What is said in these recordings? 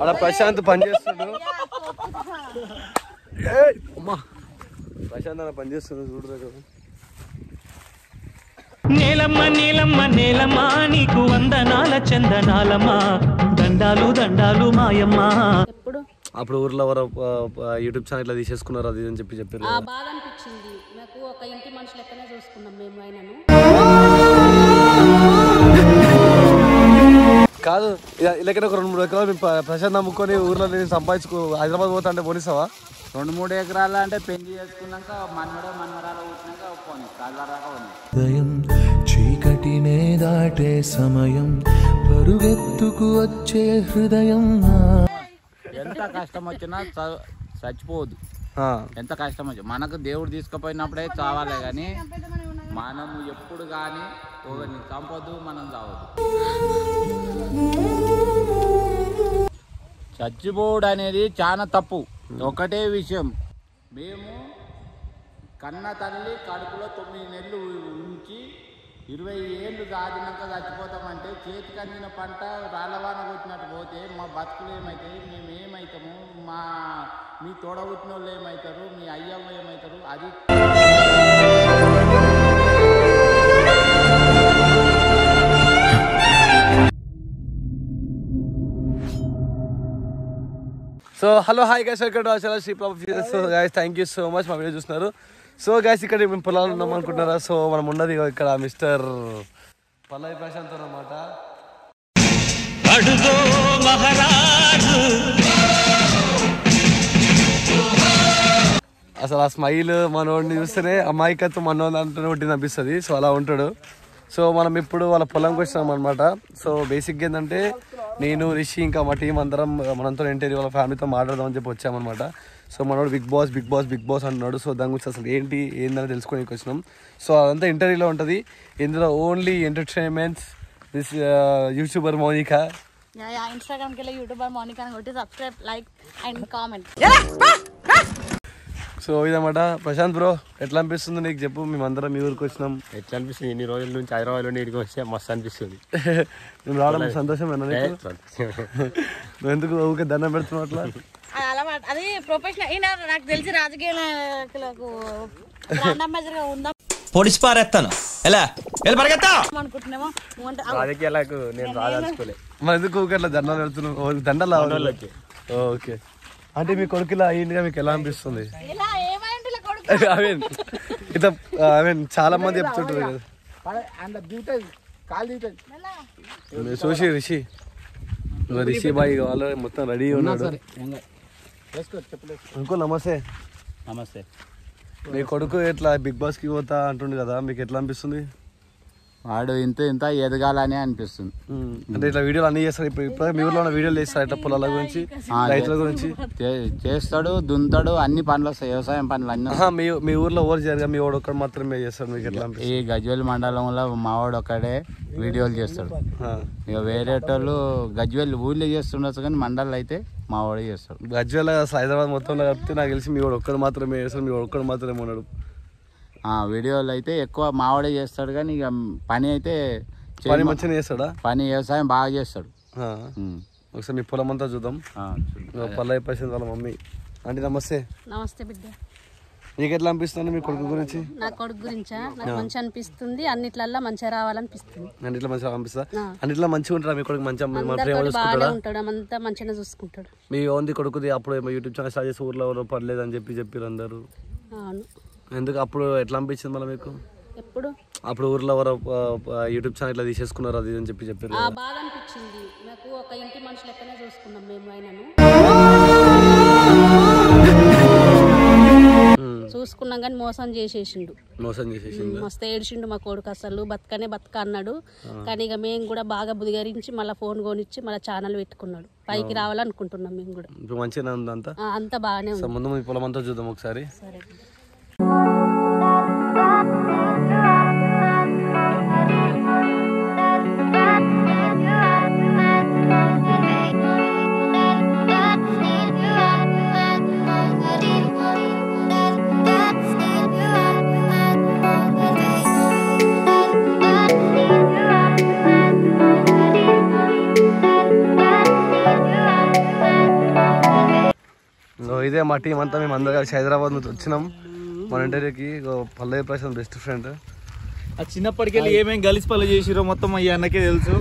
అలా ప్రశాంత్ పనిచేస్తున్నాడు. ప్రశాంత్ అలా పనిచేస్తున్నాడు చూడు దగ్గర. నేలమ్మ నేలమ్మ నేలమ్మ నీకు వందనాల చందనాలమ్మ దండాలు దండాలు మాయమ్మ. అప్పుడు ఊర్లో ఎవరో యూట్యూబ్ ఛానల్ ఇట్లా తీసేసుకున్నారు అది అని చెప్పారు. బాధ అనిపించింది నాకు. ఒక ఇంటి మనిషి లెక్కనే చూసుకున్నాం మేము ఆయనను. కాదు ఇలాగైనా ఒక 2-3 ఎకరాలు ప్రశాంత్ నమ్ముకొని ఊర్లో నేను సంపాదించుకో హైదరాబాద్ పోతా అంటే పోనిస్తావా? 2-3 ఎకరాలు అంటే పెళ్లి చేసుకున్నాక మనవరాలు ఉదయం చీకటినే దాటే సమయం పరుగెత్తుకు వచ్చే హృదయం. ఎంత కష్టం వచ్చినా చచ్చిపోవద్దు. ఎంత కష్టం వచ్చి మనకు దేవుడు తీసుకుపోయినప్పుడే చావాలే కానీ మనము ఎప్పుడు కానీ ఒకరిని చంపొద్దు, మనం చావద్దు. చచ్చిపోవడం అనేది చాలా తప్పు. ఒకటే విషయం, మేము కన్న తల్లి కడుపులో 9 నెలలు ఉంచి 20 ఏళ్ళు దాటినాక చచ్చిపోతామంటే చేతికి అందిన పంట రాళ్ళవాన కొట్టినట్టు పోతే మా బతుకులు ఏమవుతాయి, మేము ఏమవుతాము, మీ తోడబుట్టిన వాళ్ళు ఏమవుతారు, మీ అయ్యమ్మ ఏమవుతారు. అది so hello hi guys, welcome to our channel Shri Prabhu. So guys thank you so much మా వీడియో చూస్తున్నారు. సో గైస్ ఇక్కడ మేము పొలాలు ఉన్నాం అనుకుంటున్నారా? సో మనం ఉన్నది ఇక్కడ మిస్టర్ పల్లవి ప్రశాంత్ అన్నమాట. అసలు ఆ స్మైల్ మనోడిని చూస్తేనే అమాయకత్వం మనోడు అంటూనే ఒకటి అనిపిస్తుంది. సో అలా ఉంటాడు. సో మనం ఇప్పుడు వాళ్ళ పొలంకి వచ్చినాం అనమాట. సో బేసిక్గా ఏంటంటే నేను రిషి ఇంకా మా టీం అందరం మనంతో ఇంటర్వ్యూ వాళ్ళ ఫ్యామిలీతో మాట్లాడదామని చెప్పి వచ్చామన్నమాట. సో మనోడు బిగ్ బాస్ అంటున్నాడు. సో దాని గురించి అసలు ఏందని తెలుసుకోడానికి వచ్చినాం. సో అదంతా ఇంటర్వ్యూలో ఉంటుంది. ఇందులో only entertainments. This youtuber Monika. ఇన్స్టాగ్రామ్కి వెళ్ళి యూట్యూబర్ మోనికా అని కొట్టి subscribe, like and comment. So ఇదన్నమాట. ప్రశాంత్ బ్రో ఎట్లా అనిపిస్తుంది నీకు చెప్పు? మేమందరం మీ ఊరికి వచ్చినాం. ఎట్లా అనిపిస్తుంది? ఇన్ని రోజుల నుంచి హైదరాబాద్లో ఇంటికి వస్తే మస్తు అనిపిస్తుంది. మేము రావడం సంతోషమేనా? నువ్వు ఎందుకు ఊరికే దండం పెడుతున్నావు అట్లా? అది ప్రొఫెషనల్. నాకు తెలిసి రాజకీయాలకు ఉందా పొడిచి పారేస్తాను ఎలా పరిగెత్తా అనుకుంటున్నామో. రాజకీయాలకు నేను రాదలుచుకోలే. మరి ఎందుకు ఊరికే అట్లా దండాలు పెడుతున్నావు? దండలు ఓకే. అంటే మీ కొడుకులా అయ్యిందిగా మీకు ఎలా అనిపిస్తుంది? చాలా మంది చెప్తుంటారు కదా. చూసి రిషి బాయ్ వాళ్ళు మొత్తం రెడీ ఉన్నాడు. అంకుల్ నమస్తే. నమస్తే. మీ కొడుకు ఎట్లా బిగ్ బాస్ కి పోతా అంటుండు కదా, మీకు ఎట్లా అనిపిస్తుంది? వాడు ఇంత ఎదగాలని అనిపిస్తుంది. అంటే ఇట్లా వీడియోలు అన్ని చేస్తాడు. ఇప్పుడు మీ ఊర్లో ఉన్న వీడియోలు చేస్తాడు ఇట్లా పొలాల గురించి, రైతుల గురించి చేస్తాడు, దున్నుతాడు, అన్ని పనులు వస్తాయి, వ్యవసాయం పనులు అన్ని. మీ ఊర్లో ఓవర్ చేయరు, మీ వాడు ఒక్కడు మాత్రమే చేస్తాడు. మీకు ఎట్లా ఈ గజ్వేల్ మండలంలో మావాడు ఒక్కడే వీడియోలు చేస్తాడు. ఇక వేరేటోళ్ళు గజ్వేల్ ఊళ్ళో చేస్తుండొచ్చు కానీ మండలం అయితే మావాడే చేస్తాడు. గజ్వేల్ హైదరాబాద్ మొత్తంలో కలిపితే నాకు తెలిసి మీ వాడు ఒక్కడు మాత్రమే చేస్తాడు. మీ వాడు ఒక్కడు మాత్రమే ఉన్నాడు. వీడియోలు అయితే ఎక్కువ మావాడే చేస్తాడు కానీ ఇక పని అయితే మంచిగా చేస్తాడా? పని వ్యవసాయం బాగా చేస్తాడు. ఒకసారి మీ పొలం అంతా చూద్దాం. పల్లవి ప్రశాంత్ వాళ్ళ మమ్మీ. అంటే నమస్తే. నమస్తే బిడ్డ. నీకు ఎట్లా అనిపిస్తుంది మీ కొడుకు గురించి? నా కొడుకు గురించా? నాకు మంచి అనిపిస్తుంది. అన్నిట్లల్లో మంచిగా రావాలనిపిస్తుంది. అన్నిట్లో మంచిగా అనిపిస్తా? అన్నిట్లో మంచిగా ఉంటారా మీ కొడుకు? మంచిగా బాగా ఉంటాడు, అంతా మంచిగా చూసుకుంటాడు. మీ ఓన్ది కొడుకుది అప్పుడు యూట్యూబ్ ఛానల్ స్టార్ట్ చేసి ఊర్లో ఎవరో పర్లేదు అని చెప్పారు అందరు. ఎందుకు అప్పుడు ఎట్లా అనిపించింది మళ్ళీ మీకు? అప్పుడు ఊర్లో ఎవరో యూట్యూబ్ ఛానల్ ఇట్లా తీసేసుకున్నారు అది అని చెప్పారు. బాధ అనిపించింది నాకు. ఒక ఇంటి మనిషి లెక్కనే చూసుకున్నాం మేము ఆయనను. చూసుకున్నాం కానీ మోసం చేసేసిండు. మస్తు ఏడిచిండు మా కొడుకు. అసలు బతకనే బతక అన్నాడు. కానీ ఇక మేము కూడా బాగా బుదిగరించి మళ్ళీ ఫోన్ కొనిచ్చి మళ్ళీ ఛానల్ పెట్టుకున్నాడు. పైకి రావాలనుకుంటున్నాం మేము కూడా. మంచిగా ఉంది అంతా బాగానే ఉంది. ముందు మీ పొలం అంతా చూద్దాం ఒకసారి. సరే. ఇదే మా టీం అంతా మేము అందరం కలిసి హైదరాబాద్ నుంచి వచ్చినాం మన ఇంటర్వ్యూకి. పల్లవి ప్రశాంత్ బెస్ట్ ఫ్రెండ్. ఆ చిన్నప్పటికెళ్ళి ఏమేమి గలిసి పనులు చేసిరో మొత్తం ఈ అన్నకే తెలుసు.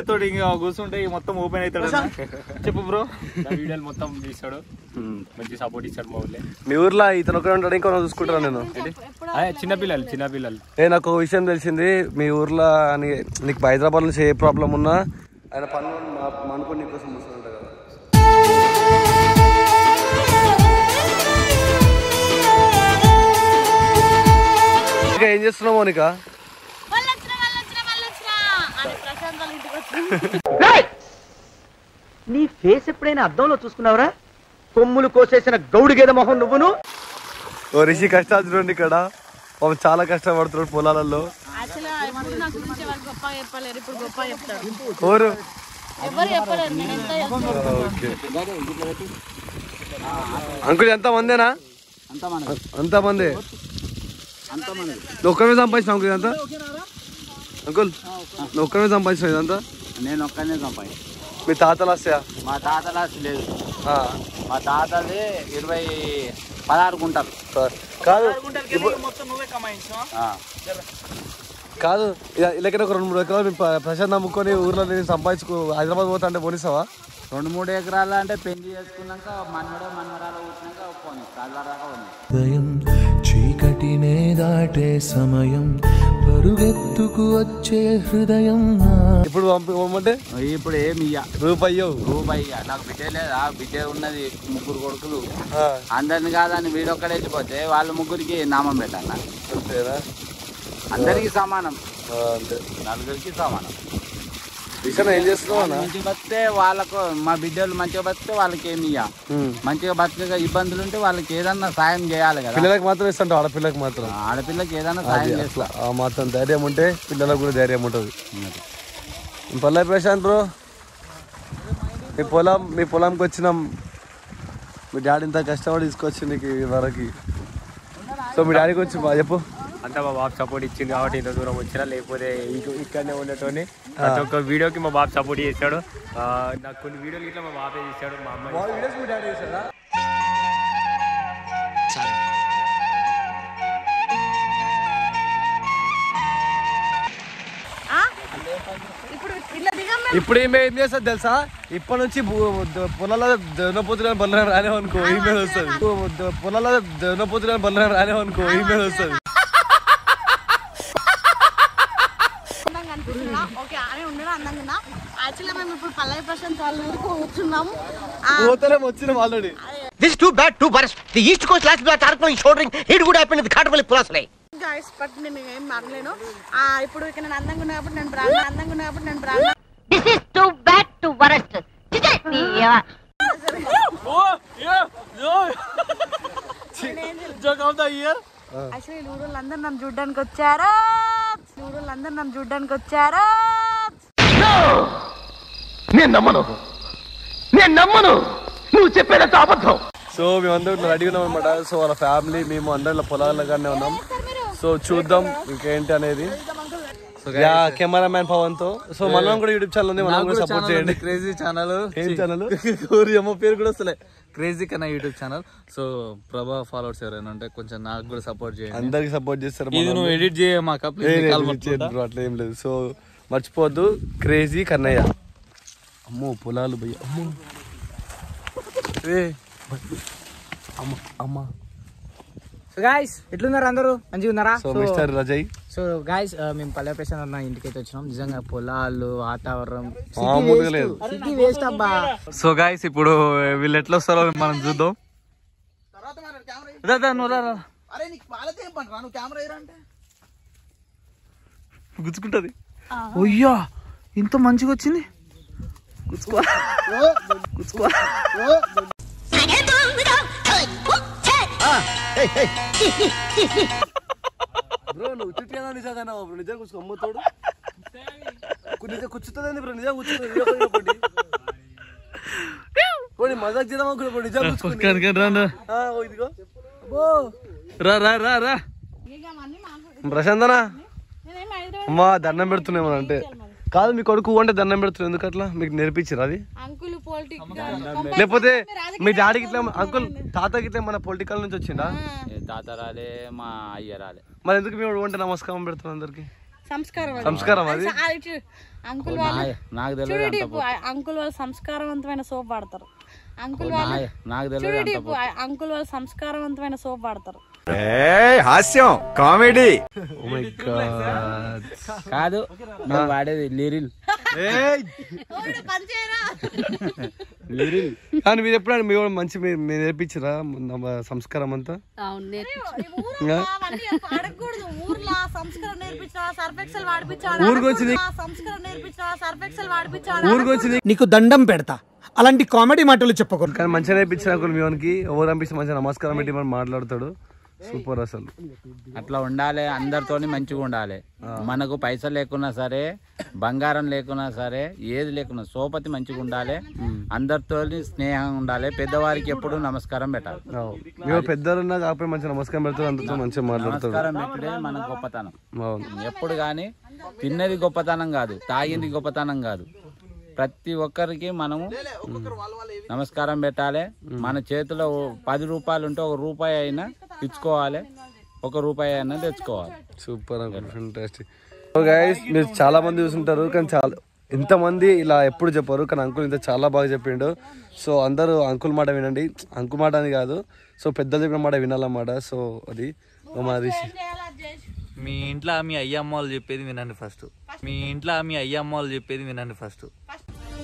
తోటి ఇంకా కూర్చుంటే మొత్తం ఓపెన్ అవుతాడు. చెప్పు బ్రో. వీడియోలు మొత్తం తీస్తాడు, మంచి సపోర్ట్ ఇస్తాడు మా ఊళ్ళో. మీ ఊర్లో ఇతను ఒకటే ఉంటాడు, ఇంకో చూసుకుంటాను నేను. చిన్నపిల్లలు నాకు ఒక విషయం తెలిసింది, మీ ఊర్లో నీకు హైదరాబాద్ నుంచి ఏ ప్రాబ్లం ఉన్నా ఆయన పనులు అనుకుని నీకోసం వస్తుంటాయి కదా. ఏం చేస్తున్నావు మౌనిక? నీ ఫేస్ ఎప్పుడైనా అద్దంలో చూసుకున్నావురా? కొమ్ములు కోసేసిన గౌడు గేదె మొహం నువ్వును. ఓ రిషి కష్టాలు చూడండి ఇక్కడ, చాలా కష్టపడుతున్నాడు పొలాలలో. అంకుల్ ఎంత మందేనా? అంత మంది. ఒక్కనే సంపాదించిన అంకుల్ ఇదంతా? అంకుల్ నువ్వు ఒక్కనే సంపాదించిన ఇదంతా? నేను ఒక్కనే సంపాదించిన. మీ తాతలు వస్తాయా? మా తాతలు లేదు. మా తాతది 16 గుంటలు. కాదు కాదు, ఇలాగైనా ఒక 2-3 ఎకరాలు ప్రశాంత్ నమ్ముకొని ఊర్లో నేను సంపాదించుకో హైదరాబాద్ పోతా అంటే పోనిస్తావా? 2-3 ఎకరాలు అంటే పెళ్లి చేసుకున్నాక మన్మరాలు వచ్చినాక ఉదయం చీకటినే దాటే సమయం, పరుగెత్తుకు వచ్చే హృదయం. ఇప్పుడు పంపమంటే ఇప్పుడు ఏమి రూపాయి నాకు బిడ్డ లేదా? బిడ్డ ఉన్నది 3 కొడుకులు. అందరిని కాదని వీడొక్కడేసిపోతే వాళ్ళ 3కి నామం పెట్టాలి. అంతేనా? అందరికి సమానం, అంతే, 4కి సమానం. ఏం చేస్తున్నావు? మంచిగా బతితే వాళ్ళకు, మా బిడ్డలు మంచిగా బతితే వాళ్ళకి ఏమి మంచిగా బతిక ఇబ్బందులు ఉంటే వాళ్ళకి ఏదన్నా సాయం చేయాలి కదా. పిల్లలకు మాత్రం ఇస్తాంట, ఆడపిల్లకి మాత్రం. ఆడపిల్లకి ఏదన్నా సాయం చేస్తా. మాత్రం ధైర్యం ఉంటే పిల్లలకు కూడా ధైర్యం ఉంటుంది. పల్లవి ప్రశాంత్ బ్రో, మీ పొలంకి వచ్చినాం. మీ డాడీ ఇంత కష్టపడి తీసుకొచ్చి నీకు వరకు. సో మీ డాడీకి వచ్చి చెప్పు. అంతా మా బాబు సపోర్ట్ ఇచ్చింది కాబట్టి ఇంత దూరం వచ్చినా, లేకపోతే ఇక్కడనే ఉండటోని ప్రతి ఒక్క వీడియోకి మా బాబు సపోర్ట్ చేస్తాడు. నాకు కొన్ని వీడియోలు ఇట్లా మా బాబే చేస్తాడు. మా అమ్మాయి ఇప్పుడు ఈమె ఏం చేస్తుంది తెలుసా? ఇప్పటి నుంచి పొలాల దొన్నపోతున్న బల్ల రాలేవనుకో ఈమెయిల్ వస్తుంది. పొలాల దొన్నపోతున్న బల్ల రాలేవనుకో ఈమెయిల్ వస్తుంది. Already This is too bad, too worse. The East Coast last black article is shouldering it would happen in the Cartwell Pulasley. Guys, but నేను ఏం మారలేను. ఇప్పుడు ఇక్కడ నేను అందంగా ఉన్నప్పుడు నేను బ్రాహ్మణ. This is too bad, too worst. Actually ఊరోళ్ళందరూ నన్ను చూడ్డానికి వచ్చారు. నేను నమ్మను, నువ్వు చెప్పేదంత అబద్ధం. సో మేమందరం రెడీ ఉన్నాం అనమాట. సో వాళ్ళ ఫ్యామిలీ మేము అందరిలో పొలాలగానే ఉన్నాం. సో చూద్దాం ఇంకేంటి అనేది. కెమెరామ్యాన్ పవన్ తో. సో మనం కూడా యూట్యూబ్ ఛానల్ ఉంది, మనం కూడా సపోర్ట్ చేయండి. Crazy channel. ఏం ఛానల్? అమ్మ పేరు కూడా వస్తలే, క్రేజీ కన్నా యూట్యూబ్ ఛానల్. సో ప్రభా ఫాలోవర్స్ ఎవరైనా ఉంటే కొంచెం నాకు కూడా సపోర్ట్ చేయండి. అందరికి సపోర్ట్ చేస్తారు. ఇది నువ్వు ఎడిట్ చేయమాక, అట్లా ఏం లేదు. సో మర్చిపోద్దు, క్రేజీ కన్నయ్య. అమ్మో పొలాలు భయ్య, అమ్మా. సో గాయ్స్ ఎట్లున్నారు అందరూ? మంచిగా ఉన్నారా? So mister Rajay. So guys మేము పల్లె ప్రశాంత్ అన్న ఇంటికి అయితే వచ్చినాం. నిజంగా పొలాలు, వాతావరణం సిటీ వేస్ట్ అబ్బా. సో గాయ్స్ ఇప్పుడు వీళ్ళు ఎట్లా వస్తారో మనం చూద్దాం. గుచ్చుకుంటది. అయ్యా ఇంత మంచిగా వచ్చింది. బ్రో నువ్వు చుట్టూ నిజంగా నిజంగా కూర్చో అమ్మతోడు నిజం కూర్చుతుందండి బ్రో. నిజంగా కూర్చుంటుంది. మజాక్ చేద్దాం అనుకున్నా, నిజంగా ఇదిగో రా ప్రశాంతనా అమ్మా దండం పెడుతున్నామని అంటే కాదు. మీ కొడుకు అంటే దండం పెడుతున్నావు ఎందుకు అట్లా? మీకు నేర్పించారు అది? అంకుల్ లేకపోతే మీ డాడీకి ఇట్లా అంకుల్ తాతకి ఇట్లా మన పొలిటికల్ నుంచి వచ్చిందా? తాత రాలే, మా అయ్య రాలే. మరి ఎందుకు మేము వంట నమస్కారం పెడతాం అందరికి? సంస్కారం అది అంకుల్ వాళ్ళు నాకు తెలియదు. అంకుల్ వాళ్ళు సంస్కారవంతమైన సోప్ వాడతారు. అంకుల్ వాళ్ళు అంకుల్ వాళ్ళు సంస్కారవంతమైన సోప్ వాడతారు. హాస్యం కామెడీ కాదు వాడేది లిరిల్. కానీ మీరు ఎప్పుడైనా మీ వాడు మంచి మీరు నేర్పించరా సంస్కారం అంతా? నీకు దండం పెడతా అలాంటి కామెడీ మాటలు చెప్పకూడదు. కానీ మంచిగా నేర్పించిన మీ వానికి ఎవరు పంపిస్తే మంచిగా నమస్కారం పెట్టి మనం మాట్లాడతాడు. సూపర్ అసలు. అట్లా ఉండాలి, అందరితోని మంచిగా ఉండాలి. మనకు పైసలు లేకున్నా సరే, బంగారం లేకున్నా సరే, ఏది లేకున్నా సోపతి మంచిగా ఉండాలి. అందరితో స్నేహంగా ఉండాలి. పెద్దవారికి ఎప్పుడు నమస్కారం పెట్టాలి. పెద్దలున్నా కాకపోతే మంచిగా నమస్కారం పెడతారు, అందరితో మంచిగా మాట్లాడతారు. నమస్కారం పెట్టే మన గొప్పతనం. ఎప్పుడు కానీ తిన్నది గొప్పతనం కాదు, తాగింది గొప్పతనం కాదు. ప్రతి ఒక్కరికి మనము నమస్కారం పెట్టాలి. మన చేతిలో 10 రూపాయలు ఉంటే 1 రూపాయి అయినా ఇచ్చుకోవాలి, 1 రూపాయి అయినా తెచ్చుకోవాలి. Super uncle, fantastic. గైస్ మీరు చాలా మంది చూసుంటారు కానీ చాలా ఇంతమంది ఇలా ఎప్పుడు చెప్పారు, కానీ అంకుల్ ఇంత చాలా బాగా చెప్పిండు. సో అందరూ అంకుల్ మాట వినండి. అంకుల్ మాట అని కాదు, సో పెద్దలు చెప్పిన మాట వినాలన్నమాట. సో అది మా రిషి. మీ ఇంట్లో మీ అయ్యమ్మ వాళ్ళు చెప్పేది వినండి ఫస్ట్. మీ ఇంట్లో మీ అయ్యమ్మ వాళ్ళు చెప్పేది వినండి ఫస్ట్.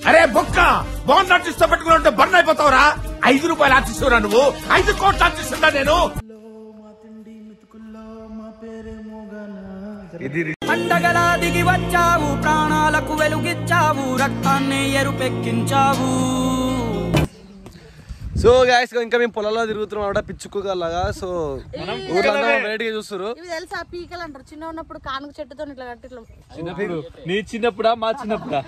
అరే బొక్క బాండ్ ఆర్టిస్ట్ పెట్టుకుని ఉంటే బర్న్ అయిపోతావురా. 5 రూపాయలు ఆర్టిస్టురా నువ్వు, 5 కోట్ల ఆర్టిస్టురా నేను. పండగలా దిగి వచ్చావు, ప్రాణాలకు వెలుగిచ్చావు, రక్తాన్ని ఎరుపెక్కించావు. సో గైస్ ఇంకా మేము పొలాల్లో తిరుగుతున్నాం పిచ్చుకోగలగా. సో ఊర్లో వెరైటీగా చూస్తారు. తెలుసా పీకలు అంటారు. చిన్న ఉన్నప్పుడు కానుక చెట్టుతో ఇట్లా కట్టి ఇట్లా. చిన్నప్పుడు నీ చిన్నప్పుడా మా చిన్నప్పుడా?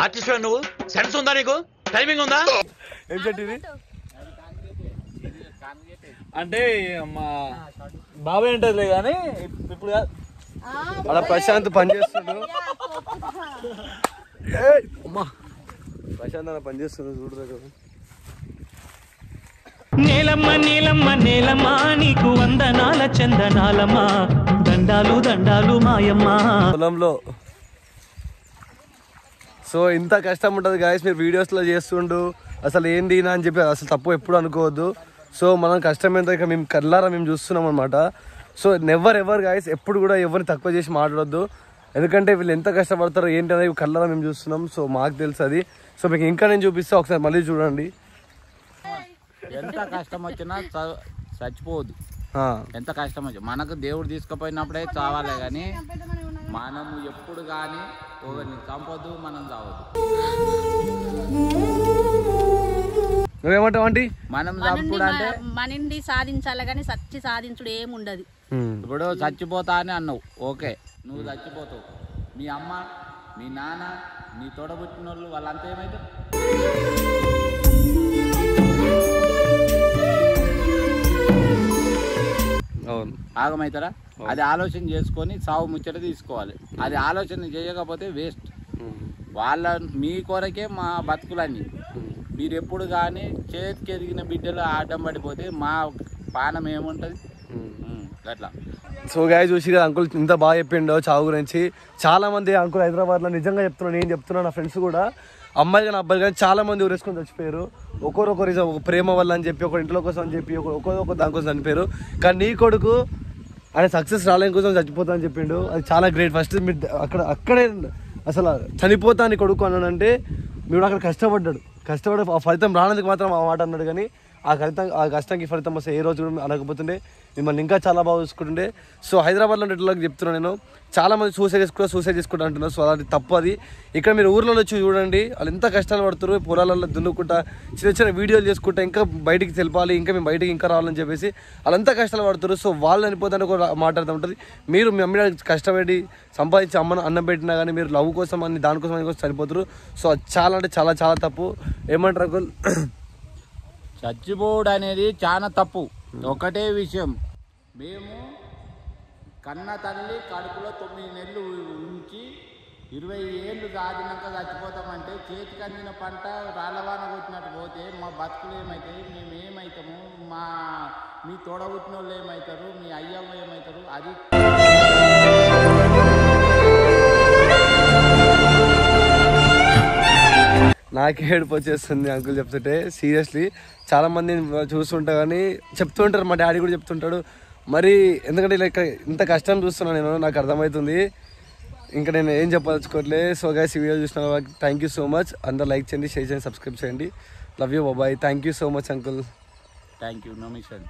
ఆర్టిస్ట్ నువ్వు సెన్స్ ఉందా నీకు? టైమింగ్ ఉందా? ఏం చెట్టు అంటే మా బాబాయ్ ఉంటదిలే కానీ ఇప్పుడు అలా ప్రశాంత్ పని చేస్తుండు. ప్రశాంత్ అలా పని చేస్తుండు చూడదు. నేలమ్మ నేలమ్మ నేలమ్మ నీకు వందనాల చందనాలమ్మ, దండాలు దండాలు మాయమ్మ. పొలంలో సో ఇంత కష్టం ఉంటుంది గాయస్. మీరు వీడియోస్లో చేస్తుండు అసలు ఏంది అని చెప్పి అసలు తప్పు ఎప్పుడు అనుకోవద్దు. సో మనం కష్టం ఎంత ఇక మేము కళ్ళారా మేము చూస్తున్నాం అనమాట. సో ఎవరు గాయస్ ఎప్పుడు కూడా ఎవరిని తక్కువ చేసి మాట్లాడొద్దు. ఎందుకంటే వీళ్ళు ఎంత కష్టపడతారో ఏంటి అనేది కళ్ళారా మేము చూస్తున్నాం. సో మాకు తెలుసు అది. సో మీకు ఇంకా నేను చూపిస్తా, ఒకసారి మళ్ళీ చూడండి. ఎంత కష్టం వచ్చినా చచ్చిపోవద్దు. ఎంత కష్టం వచ్చి మనకు దేవుడు తీసుకుపోయినప్పుడే చావాలే కానీ మనము ఎప్పుడు కానీ ఒకరిని చంపొద్దు, మనం చావద్దు. నువ్వేమంటావు ఆంటీ? మనం చంపుడు అంటే మనిండి సాధించాలి కానీ సచ్చి సాధించుడు ఏముండదు. ఇప్పుడు చచ్చిపోతా అని అన్నావు, ఓకే నువ్వు చచ్చిపోతావు. మీ అమ్మ, మీ నాన్న, నీ తోడబుట్టిన వాళ్ళు వాళ్ళంతా ఏమైతారు? ఆగమవుతారా? అది ఆలోచన చేసుకొని సాగు ముచ్చట తీసుకోవాలి. అది ఆలోచన చేయకపోతే వేస్ట్. వాళ్ళ మీ కొరకే మా బతుకులన్నీ. మీరు ఎప్పుడు కానీ చేతికి ఎదిగిన బిడ్డలు అడ్డం పడిపోతే మా పానం ఏముంటుంది అట్లా. సో గాయ చూసి కదా అంకుల్ ఇంత బాగా చెప్పిండో చావు గురించి. చాలా మంది అంకుల్ హైదరాబాద్లో నిజంగా చెప్తున్నాను, నేను చెప్తున్నాను, నా ఫ్రెండ్స్ కూడా అమ్మాయి కానీ అబ్బాయి కానీ చాలా మంది ఊరేసుకొని చచ్చిపోయారు. ఒకరు ఒక ప్రేమ వల్ల అని చెప్పి, ఒకరి ఇంట్లో కోసం అని చెప్పి, ఒకరు దానికోసం చనిపోయారు. కానీ నీ కొడుకు ఆయన సక్సెస్ రాలేని కోసం చచ్చిపోతా అని చెప్పిండు. అది చాలా గ్రేట్. ఫస్ట్ మీరు అక్కడే అసలు చనిపోతా అని కొడుకు అన్నాడంటే మీరు అక్కడ కష్టపడి ఆ ఫలితం రానందుకు మాత్రం ఆ మాట అన్నాడు. కానీ ఆ కష్టానికి ఫలితం వస్తే ఏ రోజు కూడా అనకపోతుండే, మిమ్మల్ని ఇంకా చాలా బాగా చూసుకుంటుండే. సో హైదరాబాద్లో ఉండేటోళ్ళకి చెప్తున్నాను నేను, చాలా మంది సూసైడ్ చేసుకుంటా అంటున్నారు. సో అది తప్పు. అది ఇక్కడ మీరు ఊర్లో వచ్చి చూడండి, వాళ్ళు ఎంత కష్టాలు పడుతారు. పొలాలలో దున్నుకుంటా చిన్న వీడియోలు చేసుకుంటా ఇంకా బయటికి తెలపాలి, ఇంకా మేము బయటికి ఇంకా రావాలని చెప్పేసి వాళ్ళంతా కష్టాలు పడుతారు. సో వాళ్ళు చనిపోతాను కూడా మాట్లాడుతూ ఉంటుంది. మీరు మీ అమ్మ కష్టపడి సంపాదించి అన్నం పెట్టినా కానీ మీరు లవ్ కోసం అని దానికోసం అని కోసం చనిపోతారు. సో అది చాలా అంటే చాలా చాలా తప్పు. ఏమంటారు అంకుల్? చచ్చిపోవడం అనేది చాలా తప్పు. ఒకటే విషయం, మేము కన్న తల్లి కడుపులో 9 నెలలు ఉంచి 20 ఏళ్ళు దాటినాక చచ్చిపోతామంటే చేతికి అందిన పంట రాళ్ళవాన కొట్టినట్టు పోతే మా బతుకులు ఏమవుతాయి, మేము ఏమవుతాము, మీ తోడబుట్టిన వాళ్ళు ఏమవుతారు, మీ అయ్యమ్మ ఏమవుతారు, అది నాకే ఏడుపు వచ్చేస్తుంది అంకుల్ చెప్తుంటే. సీరియస్లీ చాలా మంది చూస్తుంటా కానీ చెప్తుంటారు, మా డాడీ కూడా చెప్తుంటాడు. మరి ఎందుకంటే ఇలా ఇంత కష్టం చూస్తున్నాను నేను, నాకు అర్థమవుతుంది. ఇంకా నేను ఏం చెప్పదలుచుకోవట్లే. సో గైస్, ఈ వీడియో చూసిన వాళ్ళకి థ్యాంక్ యూ సో మచ్. అందరూ లైక్ చేయండి, షేర్ చేయండి, సబ్స్క్రైబ్ చేయండి. లవ్ యూ బాబాయ్. Thank you so much uncle. Thank you. No machine.